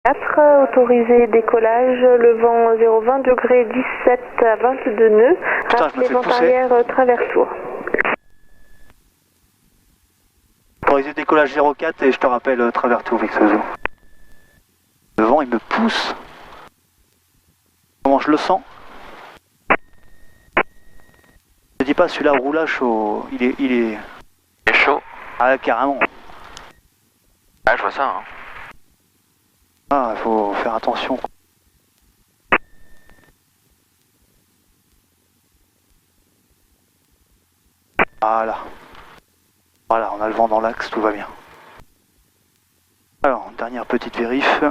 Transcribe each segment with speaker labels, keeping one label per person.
Speaker 1: 4, autorisé décollage, le vent 020 degrés 17 à 22 nœuds, rappelez vent arrière travers tour.
Speaker 2: Autorisé décollage 04 et je te rappelle travers tour Vixozo. Le vent il me pousse. Comment je le sens? Je dis pas celui-là au roulage chaud, il est
Speaker 3: chaud.
Speaker 2: Ah carrément.
Speaker 3: Ah je vois ça hein.
Speaker 2: Ah, il faut faire attention. Voilà. Voilà, on a le vent dans l'axe, tout va bien. Alors, dernière petite vérif.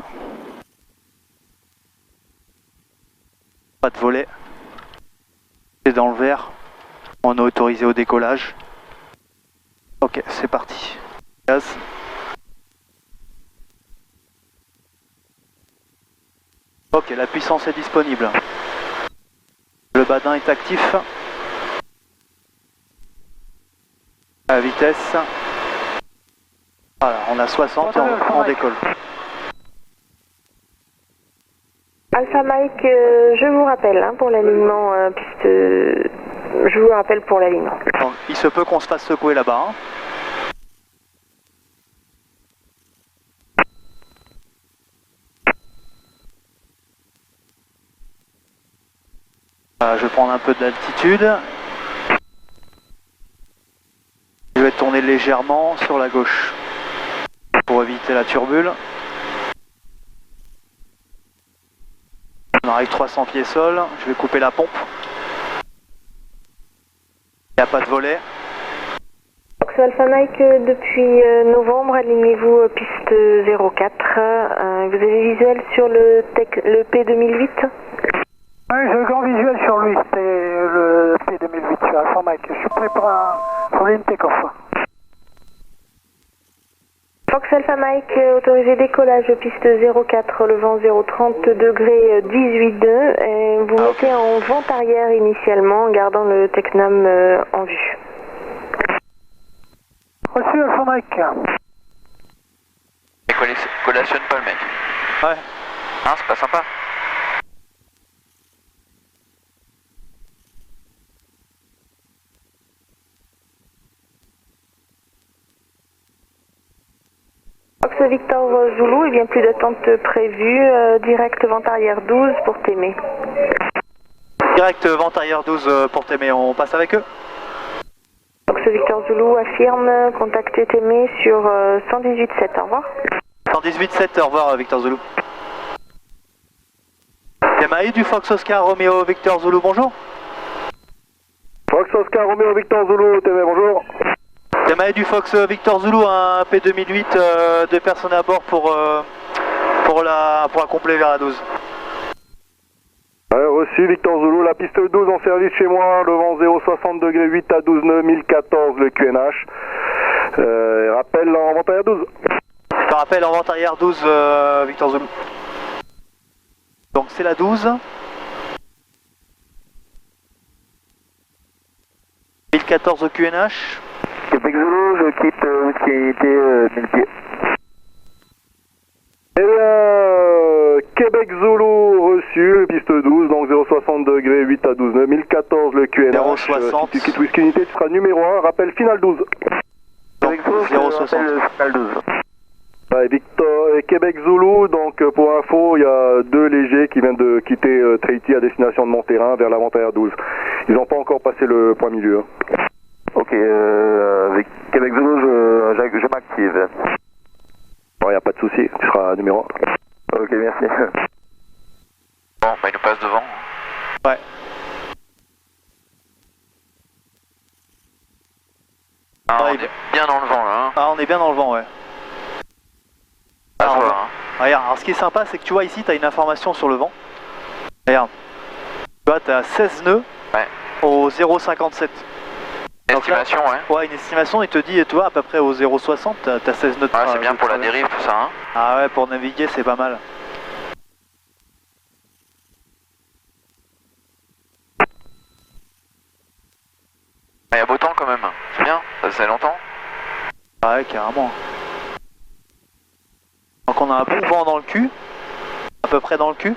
Speaker 2: Pas de volet. C'est dans le vert. On est autorisé au décollage. Ok, c'est parti. Gaz. Ok, la puissance est disponible. Le badin est actif. La vitesse. Voilà, on a 60 et on décolle.
Speaker 1: Alpha Mike, je vous rappelle hein, pour l'alignement piste. Je vous rappelle pour l'alignement.
Speaker 2: Il se peut qu'on se fasse secouer là-bas. Hein. Je vais prendre un peu d'altitude. Je vais tourner légèrement sur la gauche pour éviter la turbule. On arrive 300 pieds sol, je vais couper la pompe. Il n'y a pas de volet.
Speaker 1: Alpha Mike, depuis novembre, alignez-vous piste 04. Vous avez visuel sur le P2008?
Speaker 4: Oui, j'ai le grand visuel sur lui, c'est le P2008 sur Alpha Mike. Je suis prêt pour une take-off.
Speaker 1: Fox Alpha Mike, autorisé décollage piste 04, le vent 030 degrés 18 nœuds. Et vous mettez en vente arrière initialement en gardant le Tecnam en vue.
Speaker 4: Reçu Alpha Mike.
Speaker 3: Et collationne pas le mec.
Speaker 2: Ouais.
Speaker 3: Hein, c'est pas sympa.
Speaker 1: Fox Victor Zulu, il n'y a plus d'attente prévue. Direct vente arrière 12 pour Témé.
Speaker 2: Direct vente arrière 12 pour Témé, on passe avec eux.
Speaker 1: Fox Victor Zulu affirme, contactez Témé sur 118.7, au revoir.
Speaker 2: 118.7, au revoir Victor Zulu. Témaï du Fox Oscar Romeo Victor Zulu, bonjour.
Speaker 5: Fox Oscar Romeo Victor Zulu, Témé, bonjour.
Speaker 2: Témaï du Fox Victor Zulu, un P2008, 2 personnes à bord pour accomplir vers la 12.
Speaker 5: Reçu Victor Zulu, la piste 12 en service chez moi, le vent 060 degrés 8 à 12 nœuds, 1014 le QNH. Rappel en vente arrière 12.
Speaker 2: Je te rappelle en vente arrière 12 Victor Zulu. Donc c'est la 12. 1014 QNH.
Speaker 5: Québec Zulu, je quitte Whisky Unité 1000 pieds. Eh bien, Québec Zulu reçu, piste 12, donc 060 degrés 8 à 12 nœuds, 1014 le QNH.
Speaker 2: 060.
Speaker 5: Si tu quittes Whisky Unité, tu seras numéro 1, rappel final 12.
Speaker 2: Donc 060.
Speaker 5: Final 12. Victor et Québec Zulu, donc pour info, il y a 2 légers qui viennent de quitter Tahiti à destination de Monterrain vers la vente arrière 12. Ils n'ont pas encore passé le point milieu. Ok, avec Québec Zulu, je m'active. Bon, il n'y a pas de souci, tu seras numéro 1. Ok, merci.
Speaker 3: Bon, bah il nous passe devant.
Speaker 2: Ouais.
Speaker 3: Ah,
Speaker 2: Ouais,
Speaker 3: on est bien dans le vent là. Hein.
Speaker 2: Ah, on est bien dans le vent, ouais.
Speaker 3: Ça
Speaker 2: Alors,
Speaker 3: se voit, hein.
Speaker 2: Regarde, alors ce qui est sympa, c'est que tu vois ici, tu as une information sur le vent. Regarde. Tu vois, tu as 16 nœuds au 0,57.
Speaker 3: Estimation, ouais.
Speaker 2: Ouais, une estimation, il te dit, tu vois, à peu près au 0,60, t'as 16 nœuds de
Speaker 3: Ouais, c'est bien pour la dérive, tout ça, hein.
Speaker 2: Ah ouais, pour naviguer, c'est pas mal.
Speaker 3: Il y a beau temps quand même. C'est bien, ça faisait longtemps.
Speaker 2: Ah ouais, carrément. Donc on a un bon vent dans le cul. à peu près dans le cul.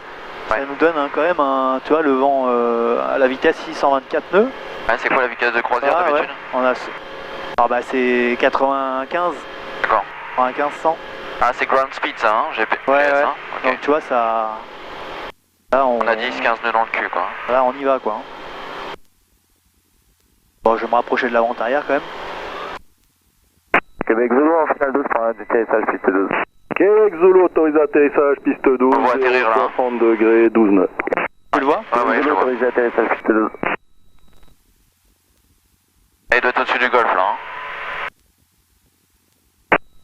Speaker 2: Ça
Speaker 3: Ouais.
Speaker 2: nous donne quand même un, tu vois, le vent à la vitesse 624 nœuds.
Speaker 3: Ouais, c'est quoi la vitesse de croisière
Speaker 2: Ah,
Speaker 3: d'habitude?
Speaker 2: On a, ah bah c'est 95,
Speaker 3: D'accord.
Speaker 2: 95, 100.
Speaker 3: Ah, c'est ground speed ça, hein? GPS,
Speaker 2: Ouais.
Speaker 3: hein? Ok.
Speaker 2: Donc tu vois, ça... Là,
Speaker 3: On a 10-15 nœuds dans le cul, quoi.
Speaker 2: Là, on y va, quoi. Bon, je vais me rapprocher de la vente arrière, quand même.
Speaker 6: Québec Zulu en finale 12 pour un atterrissage piste 12.
Speaker 5: Québec Zulu, autorisé atterrissage, piste 12,
Speaker 3: On va atterrir, là, hein.
Speaker 5: 60 degrés, 12 nœuds.
Speaker 2: Tu le vois?
Speaker 3: Ah ouais, je
Speaker 6: Zulu
Speaker 3: le vois.
Speaker 6: autorisé atterrissage piste 12.
Speaker 3: Et il doit être au-dessus du golf, là, hein.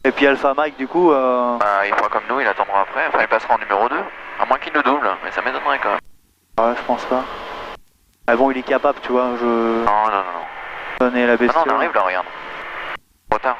Speaker 2: Et puis Alpha Mike, du coup...
Speaker 3: Bah, il fera comme nous, il attendra après. Enfin, il passera en numéro 2. À moins qu'il le double, mais ça m'étonnerait quand même.
Speaker 2: Ouais, je pense pas. Ah bon, il est capable, tu vois, je...
Speaker 3: Non, non, non, non.
Speaker 2: Donner la
Speaker 3: Ah
Speaker 2: bestiole.
Speaker 3: non, on arrive là, regarde. Trop tard.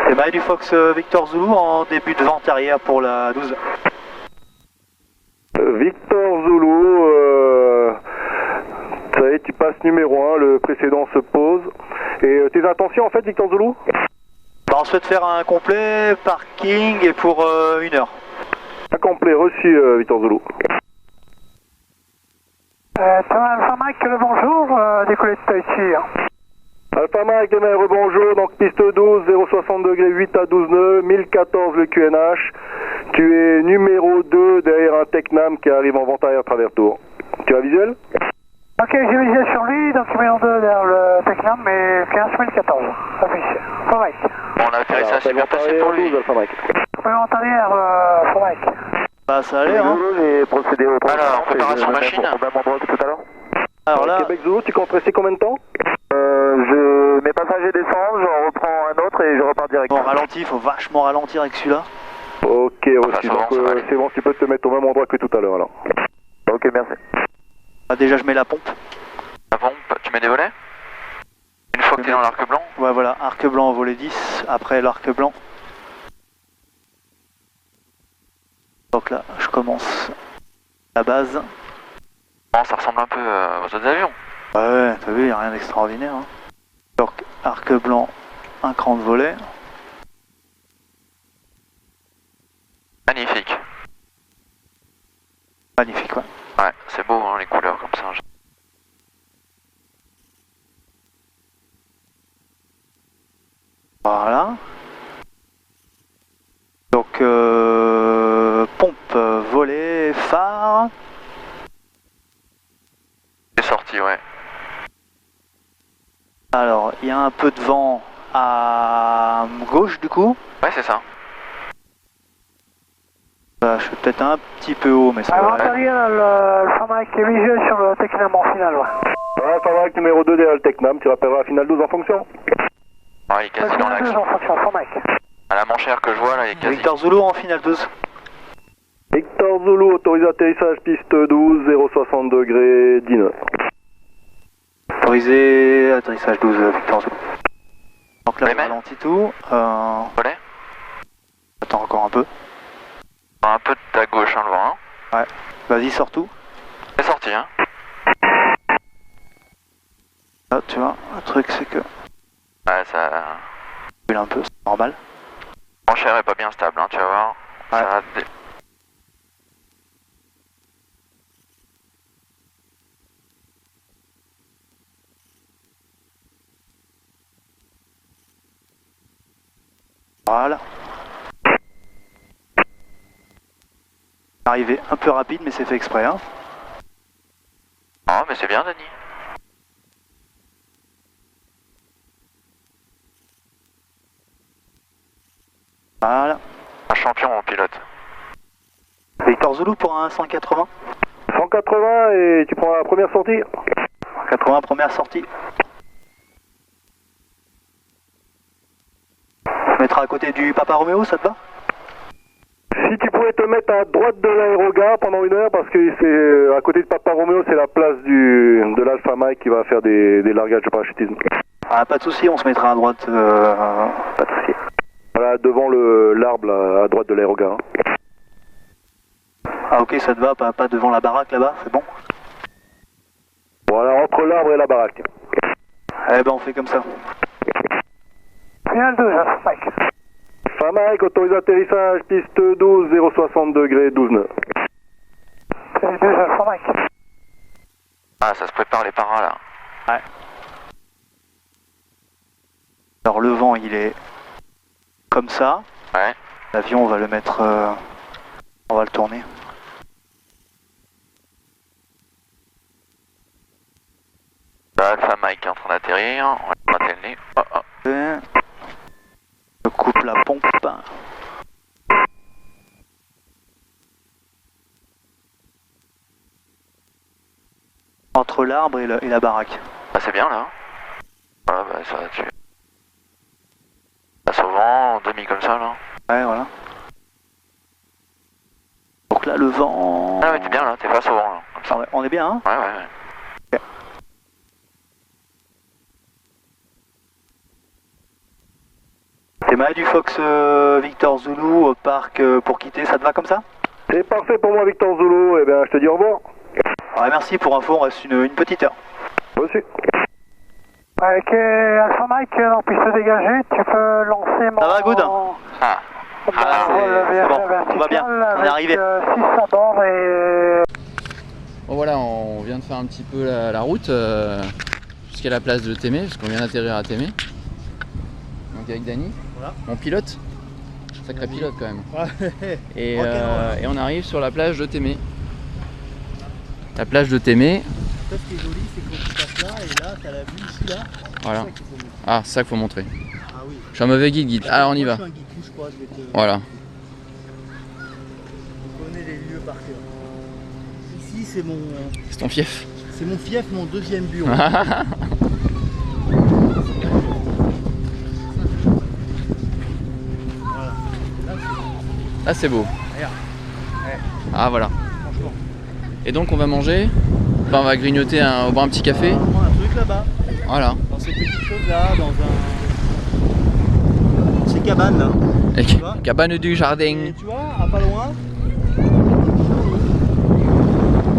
Speaker 2: C'est Mighty Fox Victor Zulu en début de vente arrière pour la 12.
Speaker 5: Victor Zulu, ça y est, tu passes numéro 1, le précédent se pose. Et tes intentions en fait, Victor Zulu?
Speaker 2: Bah, on souhaite faire un complet parking et pour 1 heure.
Speaker 5: Incomplet, reçu, Victor Zulu.
Speaker 4: Thomas Alpha Mike, le bonjour, décollé de Tahiti.
Speaker 5: Alpha Mike, rebonjour, donc piste 12, 060 degrés, 8 à 12 nœuds, 1014 le QNH. Tu es numéro 2 derrière un Tecnam qui arrive en vente arrière travers tour. Tu as visuel?
Speaker 4: Ok, j'ai visé sur lui, donc numéro 2 derrière le Tecnam, mais 15014. Affiché. Alpha Mike.
Speaker 3: Bon, l'atterrissage s'est bien passé pour lui.
Speaker 5: Alpha Mike.
Speaker 4: Complément arrière, Alpha Mike.
Speaker 2: Bah ça allait, hein.
Speaker 6: Zulu, j'ai procédé au
Speaker 3: Alors, préparation machine.
Speaker 6: Au même endroit que tout à l'heure.
Speaker 2: Alors là,
Speaker 5: Québec Zulu, tu comptes rester combien de temps?
Speaker 6: Mes passagers descendent, j'en reprends un autre et je repars direct.
Speaker 2: on ralentit, il faut vachement ralentir avec celui-là.
Speaker 5: Ok, reçu,
Speaker 3: ça va,
Speaker 5: donc
Speaker 3: ça va aller.
Speaker 5: c'est bon, tu peux te mettre au même endroit que tout à l'heure alors.
Speaker 6: Ok, merci.
Speaker 2: Ah, déjà je mets la pompe.
Speaker 3: La pompe, tu mets des volets? Une fois que t'es dans l'arc blanc?
Speaker 2: Ouais voilà, arc blanc au volet 10, après l'arc blanc. Donc là, je commence la base.
Speaker 3: Bon, ça ressemble un peu aux autres avions.
Speaker 2: Ouais, t'as vu, il n'y a rien d'extraordinaire. Hein. Donc, arc blanc, un cran de volet.
Speaker 3: Magnifique.
Speaker 2: Magnifique, ouais.
Speaker 3: Ouais, c'est beau, hein, les couleurs comme ça.
Speaker 2: Voilà. Donc, pompe, volet, phare.
Speaker 3: C'est sorti, ouais.
Speaker 2: Alors, il y a un peu de vent à gauche du coup.
Speaker 3: Ouais, c'est ça.
Speaker 2: Je suis peut-être un petit peu haut, mais ça
Speaker 4: Avant
Speaker 2: va.
Speaker 4: arrière, Alpha Mike est visuel sur le Tecnam en finale, ouais.
Speaker 5: Alpha Mike numéro 2 derrière le Tecnam, tu rappelleras la finale 12 en fonction.
Speaker 3: Ouais, il est quasi dans l'axe.
Speaker 4: En fonction, Alpha Mike.
Speaker 3: À la manchère que je vois, là, il est quasi.
Speaker 2: Victor Zulu en finale 12.
Speaker 5: Victor Zulu, autorisé atterrissage piste 12, 060 degrés, 10 nœuds.
Speaker 2: Autorisé, atterrissage 12, Victor Zulu. Donc là,
Speaker 3: Les
Speaker 2: je
Speaker 3: mains.
Speaker 2: ralentis tout.
Speaker 3: Volet?
Speaker 2: Attends encore un peu.
Speaker 3: Un peu de ta gauche, hein, le vent. Hein.
Speaker 2: Vas-y, sors tout.
Speaker 3: C'est sorti, hein.
Speaker 2: Là, tu vois, le truc c'est que...
Speaker 3: Ouais, ça.
Speaker 2: un peu, c'est normal.
Speaker 3: La manchère est pas bien stable, hein, tu vas voir.
Speaker 2: Ouais.
Speaker 3: Ça va
Speaker 2: Voilà. Arrivé un peu rapide, mais c'est fait exprès. Hein.
Speaker 3: Ah, mais c'est bien, Denis.
Speaker 2: Voilà.
Speaker 3: Un champion en pilote.
Speaker 2: Victor Zulu pour un 180.
Speaker 5: 180 et tu prends la première sortie.
Speaker 2: 80, première sortie. On mettra à côté du Papa Romeo, ça te va?
Speaker 5: Si tu pouvais te mettre à droite de l'aérogare pendant 1 heure, parce que c'est à côté de Papa Romeo, c'est la place de l'Alpha Mike qui va faire des largages de parachutisme.
Speaker 2: Ah, pas de souci, on se mettra à droite. Pas de souci.
Speaker 5: Voilà, devant l'arbre à droite de l'aérogare.
Speaker 2: Ah ok, ça te va, pas devant la baraque là-bas, c'est bon?
Speaker 5: Voilà, entre l'arbre et la baraque.
Speaker 2: Eh ben on fait comme ça.
Speaker 4: Final 2, Alpha Mike.
Speaker 5: Alpha Mike, autorise atterrissage, piste 12, 060 degrés, 12 nœuds.
Speaker 4: Final 2, Alpha Mike.
Speaker 3: Ah, ça se prépare les paras là.
Speaker 2: Ouais. Alors le vent il est comme ça.
Speaker 3: Ouais.
Speaker 2: L'avion on va le mettre, on va le tourner.
Speaker 3: Là, Alpha Mike est en train d'atterrir. On va atterrir. Oh, oh.
Speaker 2: Je coupe la pompe. Entre l'arbre et la baraque.
Speaker 3: Bah, c'est bien là. Voilà, bah ça tu. Passe au vent, en demi comme ça là.
Speaker 2: Ouais, voilà. Donc là, le vent...
Speaker 3: Ah ouais, t'es bien là, t'es face au vent là. Comme ça.
Speaker 2: On est bien, hein?
Speaker 3: Ouais, ouais, ouais.
Speaker 2: Ok. C'est Madu Fox Victor Zulu au parc pour quitter, ça te va comme ça?
Speaker 5: C'est parfait pour moi, Victor Zulu. Eh bien, je te dis au revoir.
Speaker 2: Ouais, merci pour info, on reste une petite heure.
Speaker 5: Reçu.
Speaker 4: Avec Alpha Mike en piste dégagée, tu peux lancer mon...
Speaker 2: Ça va, good?
Speaker 3: Ah. Ah,
Speaker 2: c'est bon, on va bien, on est arrivé.
Speaker 4: 6 à bord et...
Speaker 7: Bon voilà, on vient de faire un petit peu la route jusqu'à la place de Témé, parce qu'on vient d'atterrir à Témé. Donc avec Dany, voilà. Mon pilote, sacré pilote quand même. Et on arrive sur la plage de Témé. La plage de Témé.
Speaker 8: Ce qui est joli, c'est qu'on passe là et là, t'as la vue ici là.
Speaker 7: Voilà. Ah, c'est ça qu'il faut montrer.
Speaker 8: Ah oui.
Speaker 7: Je suis un mauvais guide. Ah, on y va.
Speaker 8: Je suis un guide, je crois, je vais te...
Speaker 7: Voilà.
Speaker 8: Je connais les lieux par cœur. Ici, c'est mon...
Speaker 7: C'est ton fief.
Speaker 8: C'est mon fief, mon deuxième bureau. Voilà.
Speaker 7: Là, c'est beau.
Speaker 8: Regarde. Ouais.
Speaker 7: Ah, voilà.
Speaker 8: Franchement.
Speaker 7: Et donc, on va manger. Enfin, on va grignoter, boire un petit café.
Speaker 8: On va prendre un truc là-bas.
Speaker 7: Voilà.
Speaker 8: Dans ces petites choses là, dans ces cabanes là.
Speaker 7: Et
Speaker 8: Tu vois
Speaker 7: cabane du jardin.
Speaker 8: Et tu vois, à pas loin.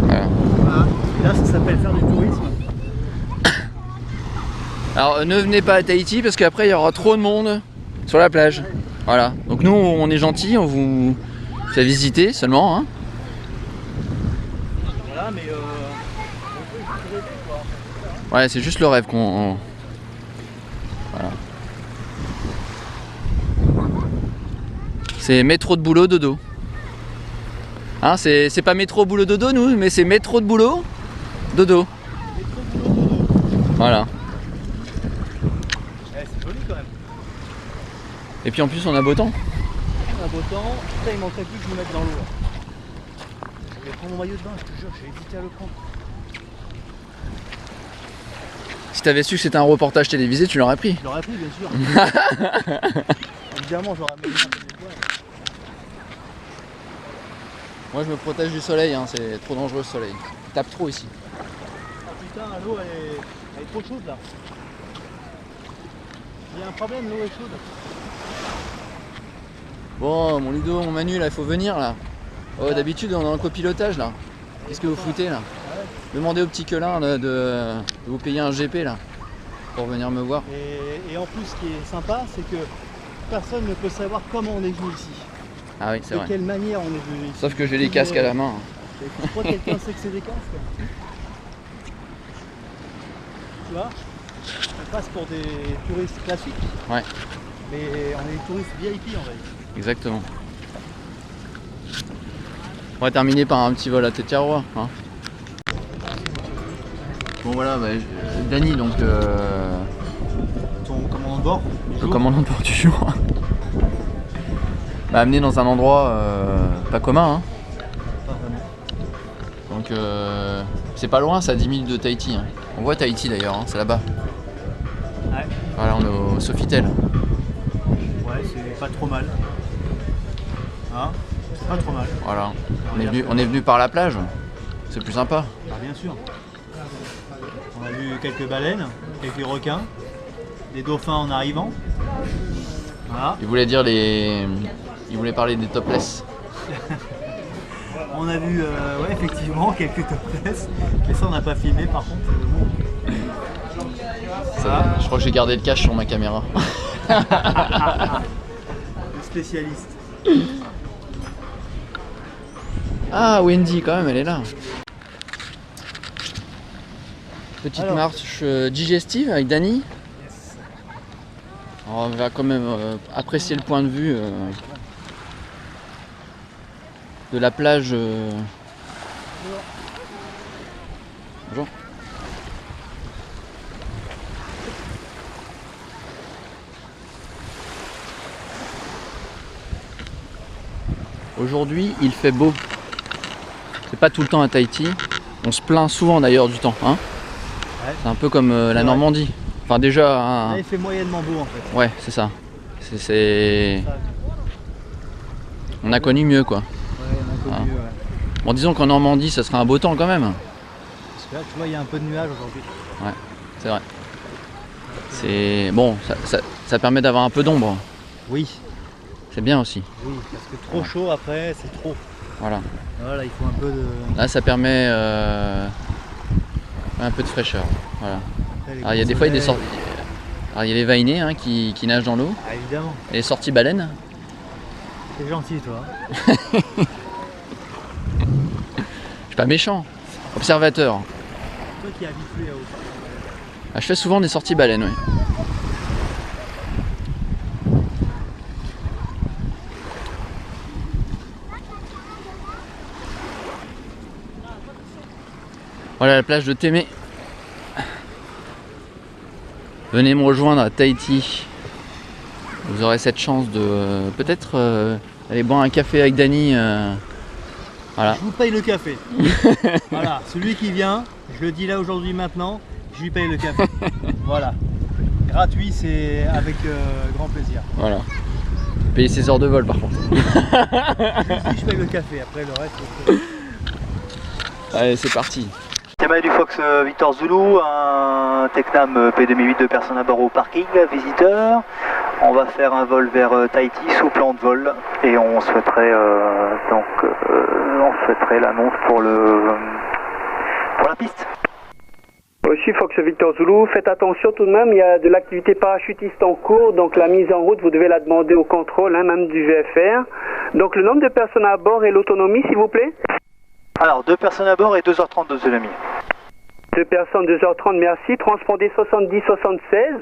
Speaker 7: Voilà.
Speaker 8: Voilà. Et là, ça s'appelle faire du tourisme.
Speaker 7: Alors ne venez pas à Tahiti parce qu'après il y aura trop de monde sur la plage. Voilà. Donc nous on est gentils, on vous fait visiter seulement. Hein.
Speaker 8: Voilà, mais on peut juste rêver quoi.
Speaker 7: Ouais, c'est juste le rêve qu'on... Voilà. C'est métro de boulot dodo. Hein, c'est pas métro boulot dodo nous, mais c'est métro de boulot dodo. Voilà.
Speaker 8: C'est joli quand même.
Speaker 7: Et puis en plus on a beau temps.
Speaker 8: On a beau temps, putain, il manquerait plus que je me mette dans l'eau. Je vais prendre mon maillot de bain, je te jure, j'ai hésité à le prendre.
Speaker 7: Si t'avais su que c'était un reportage télévisé, tu l'aurais pris.
Speaker 8: Je l'aurais pris, bien sûr. Évidemment, j'aurais mis un peu des poils.
Speaker 7: Moi je me protège du soleil, hein, c'est trop dangereux le soleil. Il tape trop ici.
Speaker 8: Ah putain, l'eau elle est trop chaude là. Il y a un problème, l'eau est chaude.
Speaker 7: Bon mon Ludo, mon Manu là, il faut venir là. Oh d'habitude on est en copilotage là. Qu'est-ce que vous foutez là? Demandez au petit Quelin de vous payer un GP là. Pour venir me voir.
Speaker 8: Et en plus, ce qui est sympa, c'est que personne ne peut savoir comment on est venu ici.
Speaker 7: Ah oui c'est
Speaker 8: De
Speaker 7: vrai.
Speaker 8: quelle manière on est venu ici.
Speaker 7: Sauf que j'ai les casques à la main.
Speaker 8: Et tu crois que quelqu'un sait que c'est des casques? Tu vois? On passe pour des touristes classiques.
Speaker 7: Ouais.
Speaker 8: Mais on est des touristes VIP en fait.
Speaker 7: Exactement. On va terminer par un petit vol à Tetiaroa. Hein. Bon voilà, bah, Dany donc
Speaker 8: Ton commandant de bord?
Speaker 7: le commandant de bord du jour m'a amené dans un endroit pas commun. Hein.
Speaker 8: Pas vraiment.
Speaker 7: Donc c'est pas loin, c'est à 10 minutes de Tahiti. Hein. On voit Tahiti d'ailleurs, hein, c'est là-bas.
Speaker 8: Ouais.
Speaker 7: Voilà, on est au Sofitel.
Speaker 8: Ouais, c'est pas trop mal. Hein? C'est pas trop mal.
Speaker 7: Voilà. On est venu par la plage. C'est plus sympa.
Speaker 8: Ah, bien sûr. On a vu quelques baleines, quelques requins, des dauphins en arrivant. Voilà.
Speaker 7: Il voulait dire les... Il voulait parler des topless.
Speaker 8: On a vu, ouais, effectivement, quelques topless. Mais ça, on n'a pas filmé, par contre. Bon.
Speaker 7: Ça, je crois que j'ai gardé le cache sur ma caméra.
Speaker 8: Le spécialiste.
Speaker 7: Ah, Wendy, quand même, elle est là. Petite
Speaker 8: Alors.
Speaker 7: marche digestive avec Dany. Alors, on va quand même apprécier le point de vue de la plage. Bonjour. Aujourd'hui, il fait beau. C'est pas tout le temps à Tahiti. On se plaint souvent d'ailleurs du temps. Hein,
Speaker 8: Ouais.
Speaker 7: c'est un peu comme la Normandie. Enfin déjà... hein,
Speaker 8: Là, il fait moyennement beau, en fait.
Speaker 7: ouais, c'est ça. On a connu mieux quoi.
Speaker 8: Ouais, on a connu, ouais.
Speaker 7: Bon, disons qu'en Normandie, ça serait un beau temps quand même.
Speaker 8: Parce que là, tu vois, il y a un peu de nuages aujourd'hui.
Speaker 7: Ouais, c'est vrai. C'est bon, ça permet d'avoir un peu d'ombre.
Speaker 8: Oui,
Speaker 7: C'est bien aussi.
Speaker 8: oui, parce que trop chaud après, c'est trop.
Speaker 7: Voilà.
Speaker 8: Voilà, il faut un peu de...
Speaker 7: Là, ça permet un peu de fraîcheur. Voilà.
Speaker 8: Après, les
Speaker 7: Alors, il y a des fois, il y a des
Speaker 8: soleils.
Speaker 7: sorties. Alors, il y a les vainés hein, qui nagent dans l'eau.
Speaker 8: Ah, évidemment,
Speaker 7: Et les sorties baleines.
Speaker 8: c'est gentil, toi.
Speaker 7: Je suis pas méchant. Observateur.
Speaker 8: Toi qui es habitué à autre.
Speaker 7: Ah, je fais souvent des sorties baleines, oui. Voilà la plage de Témé. Venez me rejoindre à Tahiti. Vous aurez cette chance de peut-être aller boire un café avec Dany. Voilà.
Speaker 8: Je vous paye le café. Voilà, celui qui vient, je le dis là aujourd'hui maintenant, je lui paye le café. Voilà. Gratuit, c'est avec grand plaisir.
Speaker 7: Voilà. Payer ses heures de vol par contre.
Speaker 8: Je dis je paye le café, après le reste.
Speaker 7: Allez, c'est parti.
Speaker 2: Théma du Fox Victor Zulu, un Tecnam P2008 de personnes à bord au parking, visiteur. On va faire un vol vers Tahiti sous plan de vol et on souhaiterait l'annonce pour la piste.
Speaker 9: Ici Fox Victor Zulu, faites attention tout de même, il y a de l'activité parachutiste en cours, donc la mise en route, vous devez la demander au contrôle, hein, même du VFR. Donc le nombre de personnes à bord et l'autonomie, s'il vous plaît?
Speaker 2: Alors, 2 personnes à bord et 2h30 d'autonomie.
Speaker 9: 2 personnes, 2h30, merci. Transpondé 70-76.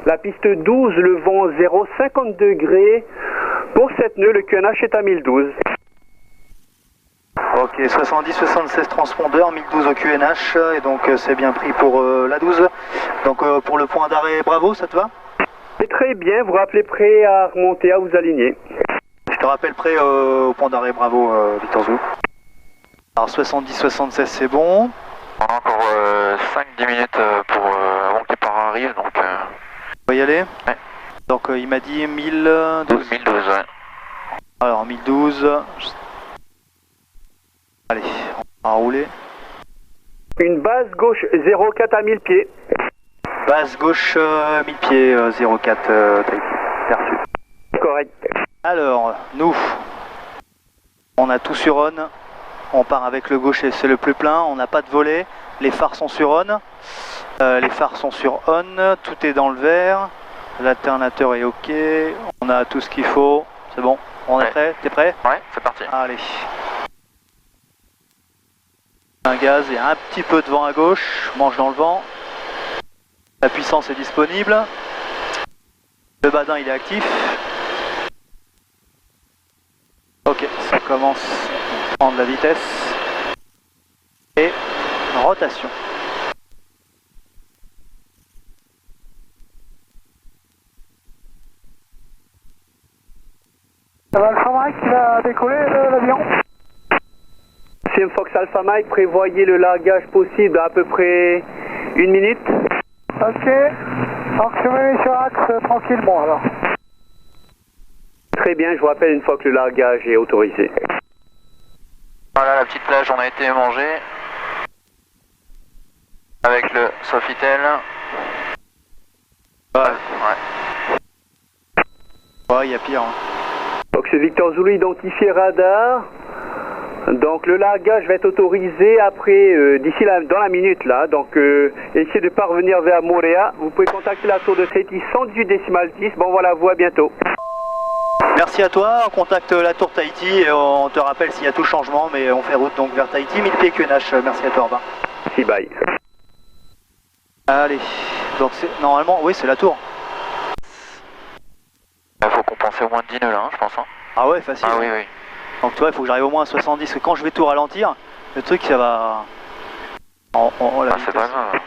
Speaker 9: La piste 12, le vent 0,50 degrés. Pour 7 nœuds, le QNH est à 1012.
Speaker 2: Ok, 70-76 transpondeur, 1012 au QNH, et donc c'est bien pris pour la 12. Donc pour le point d'arrêt Bravo, ça te va?
Speaker 9: C'est très bien, vous rappelez prêt à remonter, à vous aligner.
Speaker 2: Je te rappelle prêt au point d'arrêt Bravo, Victor Zou. Alors 70-76 c'est bon.
Speaker 3: On a encore 5-10 minutes avant que les parents arrivent, donc...
Speaker 2: On va y aller?
Speaker 3: Ouais.
Speaker 2: Donc il m'a dit 1012.
Speaker 3: 1012, ouais.
Speaker 2: Alors 1012. Allez, on va rouler.
Speaker 9: Une base gauche 04 à 1000 pieds.
Speaker 2: Base gauche 1000 pieds 04 Tahiti. Perçu.
Speaker 9: Correct.
Speaker 2: Alors, nous, on a tout sur on. On part avec le gaucher, c'est le plus plein. On n'a pas de volet. Les phares sont sur on. Les phares sont sur on. Tout est dans le vert. L'alternateur est OK. On a tout ce qu'il faut. C'est bon. On est prêt? T'es prêt?
Speaker 3: Ouais, c'est parti.
Speaker 2: Allez. Un gaz et un petit peu de vent à gauche. Manche dans le vent. La puissance est disponible. Le badin il est actif. Ok, ça commence à prendre la vitesse. Et rotation.
Speaker 4: Alpha Mike qui va décoller l'avion.
Speaker 9: CM Fox Alpha Mike, prévoyez le largage possible à peu près 1 minute.
Speaker 4: Ok. Fonctionnez sur axe tranquillement alors.
Speaker 9: Très bien, je vous rappelle une fois que le largage est autorisé.
Speaker 3: Voilà la petite plage, on a été mangé avec le Sofitel.
Speaker 2: Ouais. Ouais, il y a pire. Hein.
Speaker 9: Donc c'est Victor Zulu identifié radar. Donc le largage va être autorisé après, d'ici dans la minute là. Donc essayez de parvenir vers Moorea. Vous pouvez contacter la tour de Tahiti 118 décimal 10. Bon voilà, vous à bientôt.
Speaker 2: Merci à toi, on contacte la tour Tahiti et on te rappelle s'il y a tout changement, mais on fait route donc vers Tahiti, 1000 pieds QNH. Merci à toi, au revoir.
Speaker 9: Si, bye.
Speaker 2: Allez, donc normalement, oui c'est la tour.
Speaker 3: Il faut compenser au moins de 10 nœuds là, hein, je pense. Hein.
Speaker 2: Ah ouais, facile.
Speaker 3: Ah oui, oui.
Speaker 2: Donc tu vois, il faut que j'arrive au moins à 70, parce que quand je vais tout ralentir, le truc ça va...
Speaker 3: c'est pas grave.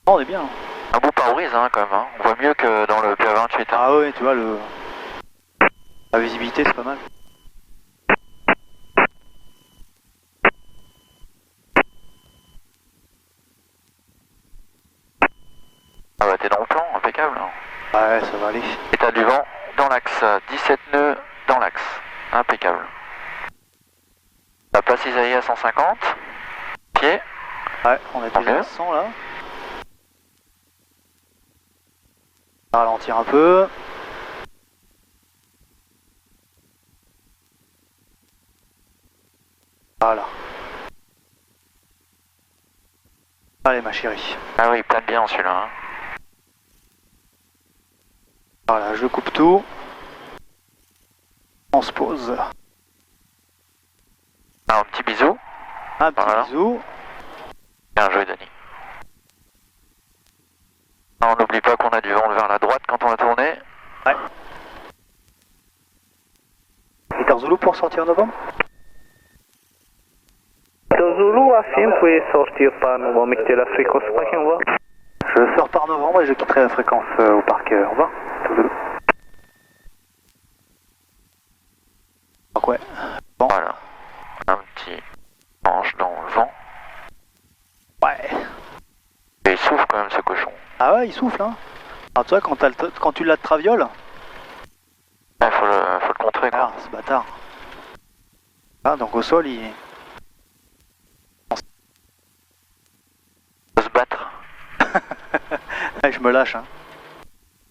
Speaker 2: Oh, on est bien.
Speaker 3: Un beau pare-brise hein, quand même, hein. On voit mieux que dans le PA28. Hein.
Speaker 2: Ah ouais, tu vois, la visibilité c'est pas mal.
Speaker 3: Ah bah t'es dans le plan, impeccable.
Speaker 2: Ouais, ça va aller.
Speaker 3: Et t'as du vent dans l'axe, 17 nœuds dans l'axe, impeccable. La place Isaïe à 150, pied.
Speaker 2: Ouais, on est déjà à 100 là. On va ralentir un peu. Voilà. Allez ma chérie.
Speaker 3: Ah oui, il plane bien celui-là. Hein.
Speaker 2: Voilà, je coupe tout. On se pose.
Speaker 3: Alors, un petit bisou.
Speaker 2: Un petit bisou.
Speaker 3: Bien joué, Denis. On n'oublie pas qu'on a du vent vers la droite quand on va tourner.
Speaker 2: Ouais. Victor Zulu pour sortir en novembre.
Speaker 9: Victor Zulu affirme, vous pouvez sortir par novembre, mettez la fréquence au parc, au revoir.
Speaker 2: Je sors par novembre et je quitterai la fréquence au parc, au revoir. Donc ouais. Bon.
Speaker 3: Voilà. Un petit manche dans le vent.
Speaker 2: Ouais.
Speaker 3: Et il souffle quand même ce cochon.
Speaker 2: Ah ouais, il souffle hein. Alors tu vois, quand tu l'as de traviole.
Speaker 3: Ouais, faut le contrer quoi.
Speaker 2: Ah, ce bâtard. Ah, donc au sol, il...
Speaker 3: Faut se battre.
Speaker 2: Ouais, je me lâche hein.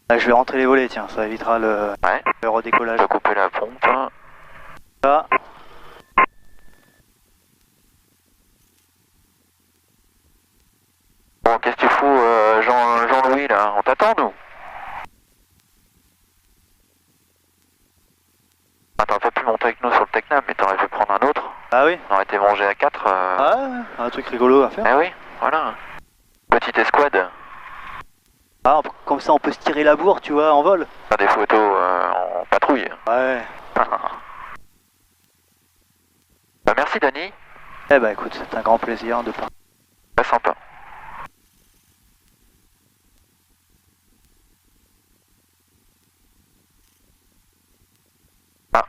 Speaker 2: Là, je vais rentrer les volets, tiens, ça évitera le redécollage.
Speaker 3: Je vais couper la pompe.
Speaker 2: Là.
Speaker 3: Bon, qu'est-ce que tu fous, Jean-Louis, là? On t'attend, nous? Attends, t'as pas pu monter avec nous sur le Tecnam, mais t'aurais pu prendre un autre.
Speaker 2: Ah oui.
Speaker 3: On aurait été mangé à 4.
Speaker 2: Ah ouais, un truc rigolo à faire.
Speaker 3: Ah oui, voilà. Petite escouade.
Speaker 2: Ah, comme ça on peut se tirer la bourre, tu vois, en vol.
Speaker 3: Faire des photos en patrouille.
Speaker 2: Ouais.
Speaker 3: Bah merci, Dani.
Speaker 2: Eh bah écoute, c'est un grand plaisir de parler.
Speaker 3: Très sympa. Ah.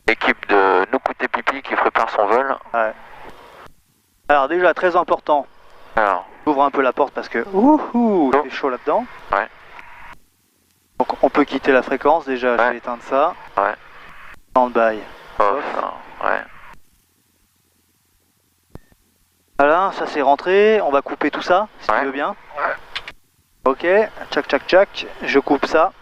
Speaker 3: Équipe de Nukute Pipi qui prépare son vol.
Speaker 2: Ouais. Alors déjà, très important.
Speaker 3: Alors.
Speaker 2: J'ouvre un peu la porte parce que ouhou, il fait chaud là-dedans.
Speaker 3: Ouais.
Speaker 2: Donc on peut quitter la fréquence déjà, je vais éteindre ça.
Speaker 3: Ouais.
Speaker 2: Stand-by.
Speaker 3: Ouais.
Speaker 2: Voilà, ça c'est rentré, on va couper tout ça, si tu veux bien.
Speaker 3: Ouais.
Speaker 2: Ok, tchac tchac tchac, je coupe ça.